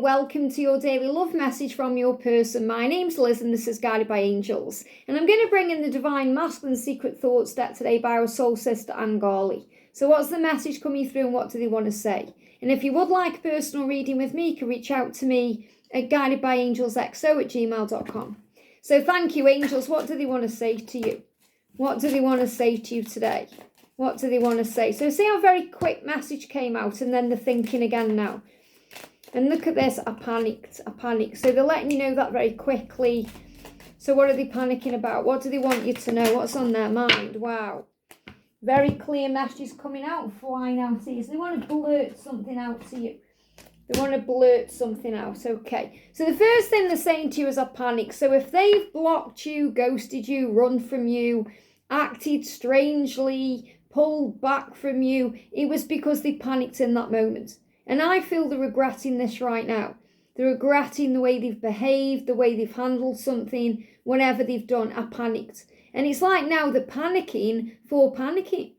welcome to your daily love message from your person. My name's Liz and this is Guided by Angels. And I'm going to bring in the Divine Masculine Secret Thoughts deck today by our soul sister Angali. So what's the message coming through and what do they want to say? And if you would like a personal reading with me, you can reach out to me at guidedbyangelsxo@gmail.com. So thank you, angels. What do they want to say to you? What do they want to say to you today? What do they want to say? So see how very quick message came out and then they're thinking again now. And look at this, I panicked. So they're letting you know that very quickly. So what are they panicking about? What do they want you to know? What's on their mind? Wow. Very clear messages coming out, flying out here. So they want to blurt something out to you. They want to blurt something out. Okay. So the first thing they're saying to you is I panic. So if they've blocked you, ghosted you, run from you, acted strangely, pulled back from you, it was because they panicked in that moment. And I feel they're regretting this right now. They're regretting the way they've behaved, the way they've handled something, whatever they've done. I panicked. And it's like now they're panicking for panicking.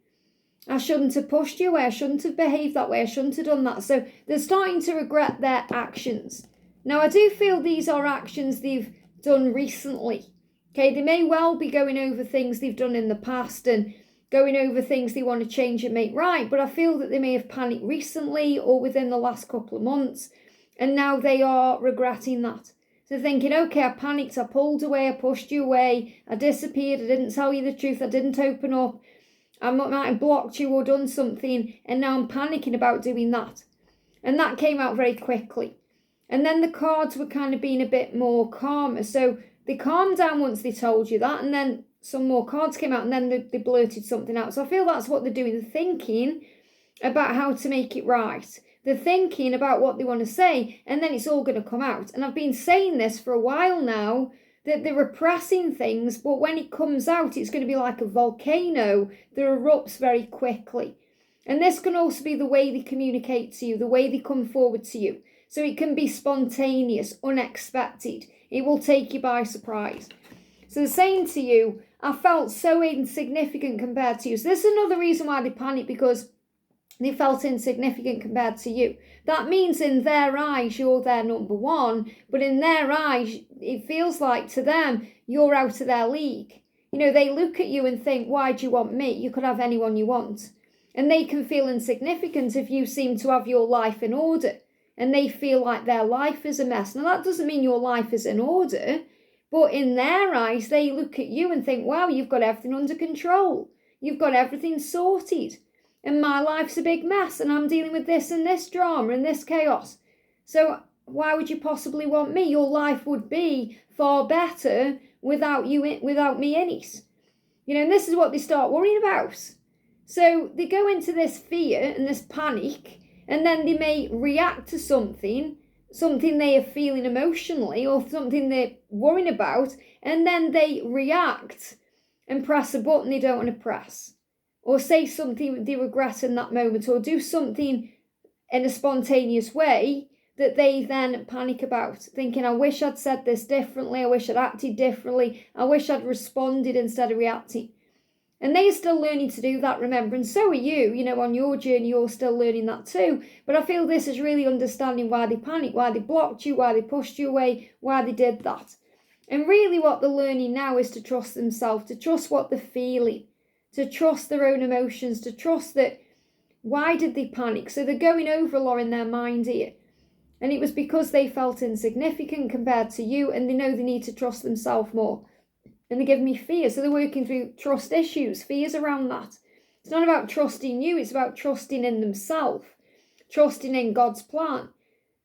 I shouldn't have pushed you away. I shouldn't have behaved that way. I shouldn't have done that. So they're starting to regret their actions. Now, I do feel these are actions they've done recently. Okay, they may well be going over things they've done in the past and going over things they want to change and make right, but I feel that they may have panicked recently or within the last couple of months, and now they are regretting that. So thinking, okay, I panicked, I pulled away, I pushed you away, I disappeared, I didn't tell you the truth, I didn't open up, I might have blocked you or done something, and now I'm panicking about doing that. And that came out very quickly. And then the cards were kind of being a bit more calmer, so they calmed down once they told you that, and then some more cards came out and then they blurted something out. So I feel that's what they're doing. They're thinking about how to make it right. They're thinking about what they want to say and then it's all going to come out. And I've been saying this for a while now, that they're repressing things, but when it comes out, it's going to be like a volcano that erupts very quickly. And this can also be the way they communicate to you, the way they come forward to you. So it can be spontaneous, unexpected. It will take you by surprise. So they're saying to you, I felt so insignificant compared to you. So this is another reason why they panic, because they felt insignificant compared to you. That means in their eyes, you're their number one. But in their eyes, it feels like to them, you're out of their league. You know, they look at you and think, why do you want me? You could have anyone you want. And they can feel insignificant if you seem to have your life in order. And they feel like their life is a mess. Now, that doesn't mean your life is in order. But in their eyes, they look at you and think, wow, you've got everything under control. You've got everything sorted. And my life's a big mess and I'm dealing with this and this drama and this chaos. So why would you possibly want me? Your life would be far better without you, without me in it. You know, and this is what they start worrying about. So they go into this fear and this panic, and then they may react to something they are feeling emotionally or something they're worrying about, and then they react and press a button they don't want to press, or say something they regret in that moment, or do something in a spontaneous way that they then panic about, thinking, I wish I'd said this differently, I wish I'd acted differently, I wish I'd responded instead of reacting. And they're still learning to do that, remember, and so are you. You know, on your journey, you're still learning that too. But I feel this is really understanding why they panicked, why they blocked you, why they pushed you away, why they did that. And really what they're learning now is to trust themselves, to trust what they're feeling, to trust their own emotions, to trust that, why did they panic? So they're going over a lot in their mind here. And it was because they felt insignificant compared to you, and they know they need to trust themselves more. And they give me fear. So they're working through trust issues, fears around that. It's not about trusting you. It's about trusting in themselves, trusting in God's plan,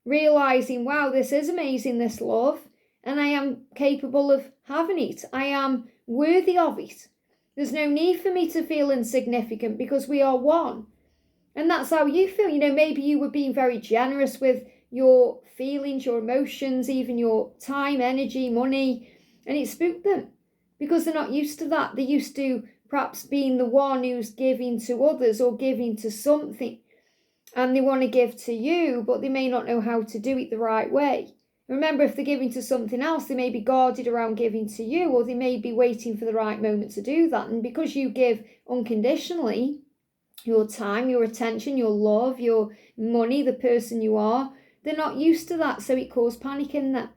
realizing, wow, this is amazing, this love, and I am capable of having it. I am worthy of it. There's no need for me to feel insignificant because we are one. And that's how you feel. You know, maybe you were being very generous with your feelings, your emotions, even your time, energy, money, and it spooked them. Because they're not used to that. They're used to perhaps being the one who's giving to others or giving to something. And they want to give to you, but they may not know how to do it the right way. Remember, if they're giving to something else, they may be guarded around giving to you, or they may be waiting for the right moment to do that. And because you give unconditionally, your time, your attention, your love, your money, the person you are, They're not used to that, so it causes panic in there.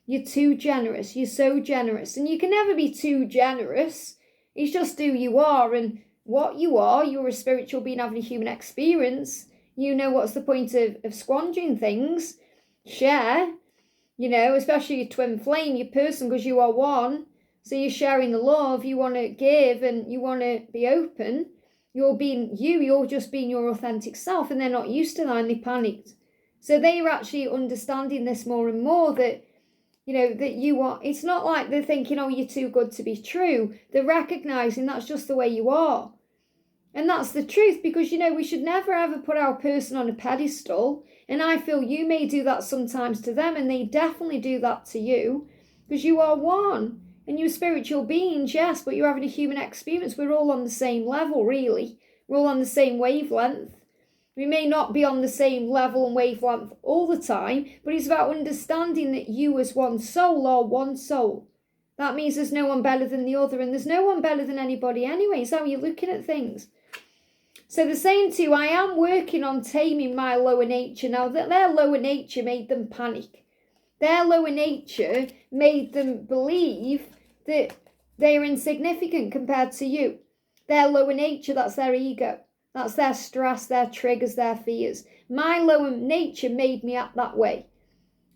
You're too generous. You're so generous. And you can never be too generous. It's just who you are and what you are. You're a spiritual being having a human experience. You know what's the point of squandering things. Share, especially your twin flame, your person, because you are one. So you're sharing the love. You want to give and you want to be open. You're being you. You're just being your authentic self. And they're not used to that and they panicked. So they're actually understanding this more and more that, that you are, it's not like they're thinking, oh, you're too good to be true. They're recognizing that's just the way you are. And that's the truth, because, we should never ever put our person on a pedestal. And I feel you may do that sometimes to them, and they definitely do that to you, because you are one. And you're spiritual beings, yes, but you're having a human experience. We're all on the same level, really. We're all on the same wavelength. We may not be on the same level and wavelength all the time, but it's about understanding that you as one soul are one soul. That means there's no one better than the other, and there's no one better than anybody anyway. It's how you're looking at things. So they're saying to you, I am working on taming my lower nature. Now, that their lower nature made them panic. Their lower nature made them believe that they are insignificant compared to you. Their lower nature, that's their ego. That's their stress, their triggers, their fears. My lower nature made me act that way.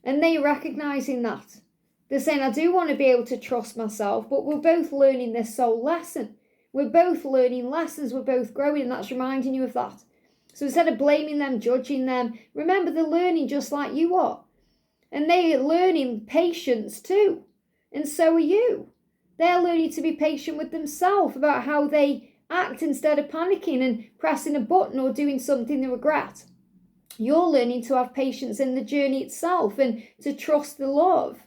And they're recognizing that. They're saying, I do want to be able to trust myself, but we're both learning this soul lesson. We're both learning lessons. We're both growing, and that's reminding you of that. So instead of blaming them, judging them, remember they're learning just like you are. And they're learning patience too. And so are you. They're learning to be patient with themselves about how they act instead of panicking and pressing a button or doing something they regret. You're learning to have patience in the journey itself and to trust the love.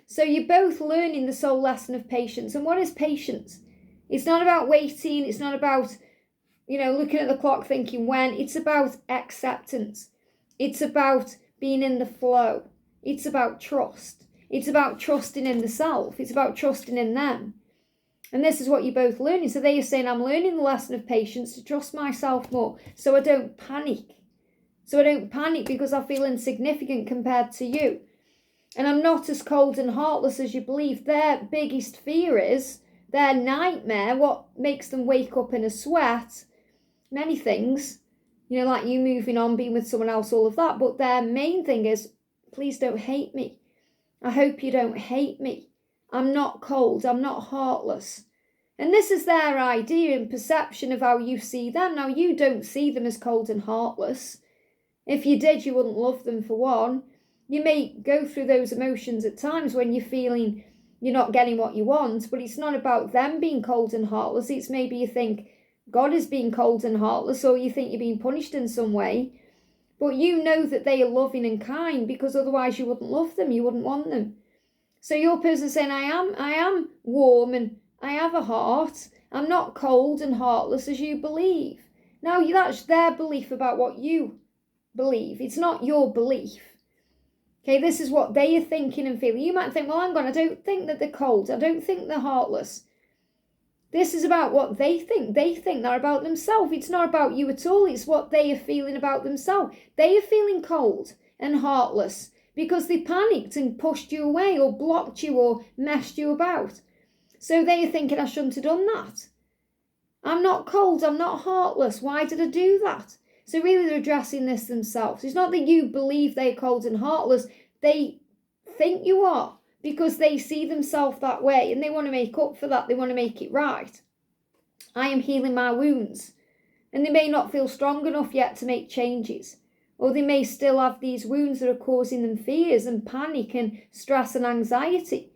So you're both learning the soul lesson of patience. And what is patience? It's not about waiting. It's not about, looking at the clock thinking when. It's about acceptance. It's about being in the flow. It's about trust. It's about trusting in the self. It's about trusting in them. And this is what you're both learning. So they're saying, I'm learning the lesson of patience to trust myself more so I don't panic. So I don't panic because I feel insignificant compared to you. And I'm not as cold and heartless as you believe. Their biggest fear is, their nightmare, what makes them wake up in a sweat, many things, like you moving on, being with someone else, all of that. But their main thing is, please don't hate me. I hope you don't hate me. I'm not cold. I'm not heartless. And this is their idea and perception of how you see them. Now, you don't see them as cold and heartless. If you did, you wouldn't love them for one. You may go through those emotions at times when you're feeling you're not getting what you want, but it's not about them being cold and heartless. It's maybe you think God is being cold and heartless, or you think you're being punished in some way. But you know that they are loving and kind, because otherwise you wouldn't love them. You wouldn't want them. So your person saying, I am warm and I have a heart. I'm not cold and heartless as you believe. Now, that's their belief about what you believe. It's not your belief. Okay, this is what they are thinking and feeling. You might think, well, hang on, I don't think that they're cold. I don't think they're heartless. This is about what they think. They think they're about themselves. It's not about you at all. It's what they are feeling about themselves. They are feeling cold and heartless because they panicked and pushed you away or blocked you or messed you about. So they are thinking, I shouldn't have done that. I'm not cold. I'm not heartless. Why did I do that? So really they're addressing this themselves. It's not that you believe they're cold and heartless. They think you are because they see themselves that way and they want to make up for that. They want to make it right. I am healing my wounds. And they may not feel strong enough yet to make changes. Or they may still have these wounds that are causing them fears and panic and stress and anxiety.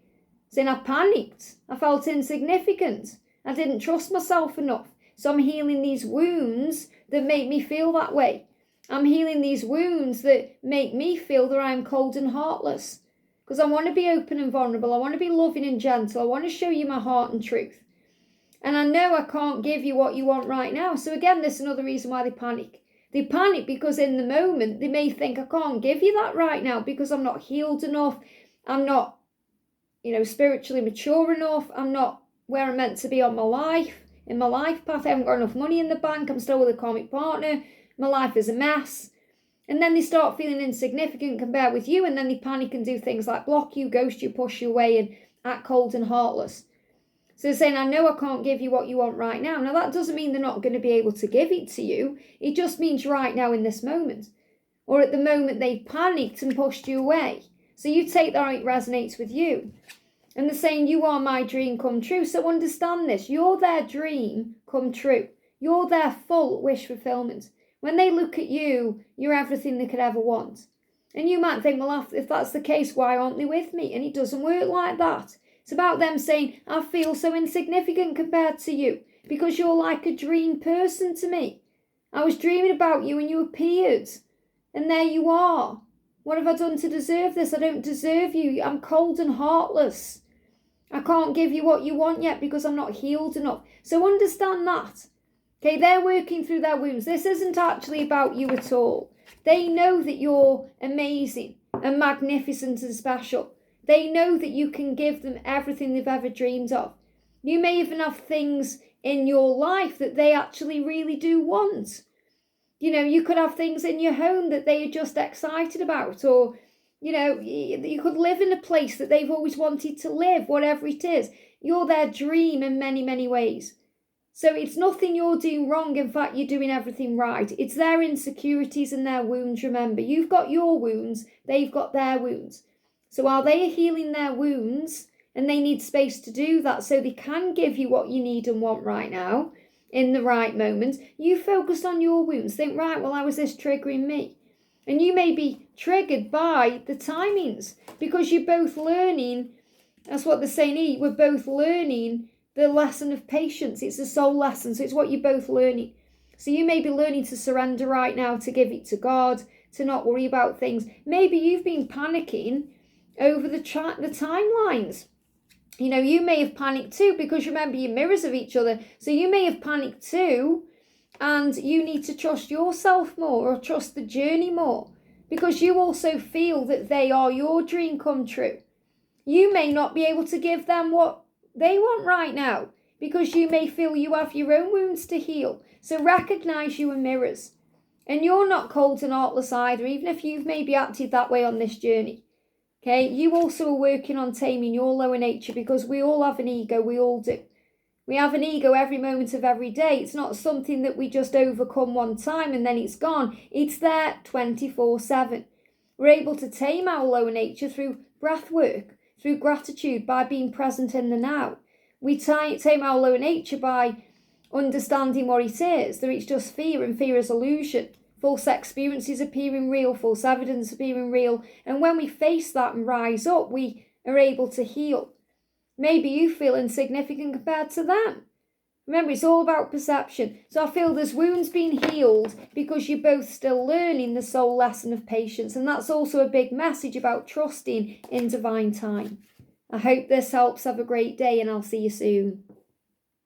Saying, I panicked. I felt insignificant. I didn't trust myself enough. So I'm healing these wounds that make me feel that way. I'm healing these wounds that make me feel that I'm cold and heartless. Because I want to be open and vulnerable. I want to be loving and gentle. I want to show you my heart and truth. And I know I can't give you what you want right now. So again, this is another reason why they panic. They panic because in the moment, they may think, I can't give you that right now because I'm not healed enough. I'm not, spiritually mature enough. I'm not where I'm meant to be on my life, in my life path. I haven't got enough money in the bank. I'm still with a karmic partner. My life is a mess. And then they start feeling insignificant compared with you, and then they panic and do things like block you, ghost you, push you away, and act cold and heartless. So they're saying, I know I can't give you what you want right now. Now, that doesn't mean they're not going to be able to give it to you. It just means right now in this moment. Or at the moment they've panicked and pushed you away. So you take that, it resonates with you. And they're saying, you are my dream come true. So understand this. You're their dream come true. You're their full wish fulfillment. When they look at you, you're everything they could ever want. And you might think, well, if that's the case, why aren't they with me? And it doesn't work like that. It's about them saying, I feel so insignificant compared to you because you're like a dream person to me. I was dreaming about you and you appeared. And there you are. What have I done to deserve this? I don't deserve you. I'm cold and heartless. I can't give you what you want yet because I'm not healed enough. So understand that. Okay, they're working through their wounds. This isn't actually about you at all. They know that you're amazing and magnificent and special. They know that you can give them everything they've ever dreamed of. You may even have things in your life that they actually really do want. You know, you could have things in your home that they are just excited about, or, you know, you could live in a place that they've always wanted to live, whatever it is. You're their dream in many, many ways. So it's nothing you're doing wrong. In fact, you're doing everything right. It's their insecurities and their wounds, remember. You've got your wounds, they've got their wounds. So while they are healing their wounds, and they need space to do that so they can give you what you need and want right now, in the right moment, you focus on your wounds. Think, right, well, how is this triggering me? And you may be triggered by the timings because you're both learning. That's what they're saying here. We're both learning the lesson of patience. It's a soul lesson. So it's what you're both learning. So you may be learning to surrender right now, to give it to God, to not worry about things. Maybe you've been panicking over the timelines. You know, you may have panicked too, because remember, you're mirrors of each other. So you may have panicked too, and you need to trust yourself more, or trust the journey more, because you also feel that they are your dream come true. You may not be able to give them what they want right now, because you may feel you have your own wounds to heal. So recognize you are mirrors. And you're not cold and heartless either, even if you've maybe acted that way on this journey. Okay, you also are working on taming your lower nature, because we all have an ego, we all do. We have an ego every moment of every day. It's not something that we just overcome one time and then it's gone. It's there 24/7. We're able to tame our lower nature through breath work, through gratitude, by being present in the now. We tame our lower nature by understanding what it is, that it's just fear, and fear is illusion. False experiences appearing real, false evidence appearing real. And when we face that and rise up, we are able to heal. Maybe you feel insignificant compared to them. Remember, it's all about perception. So I feel there's wounds being healed because you're both still learning the soul lesson of patience. And that's also a big message about trusting in divine time. I hope this helps. Have a great day, and I'll see you soon.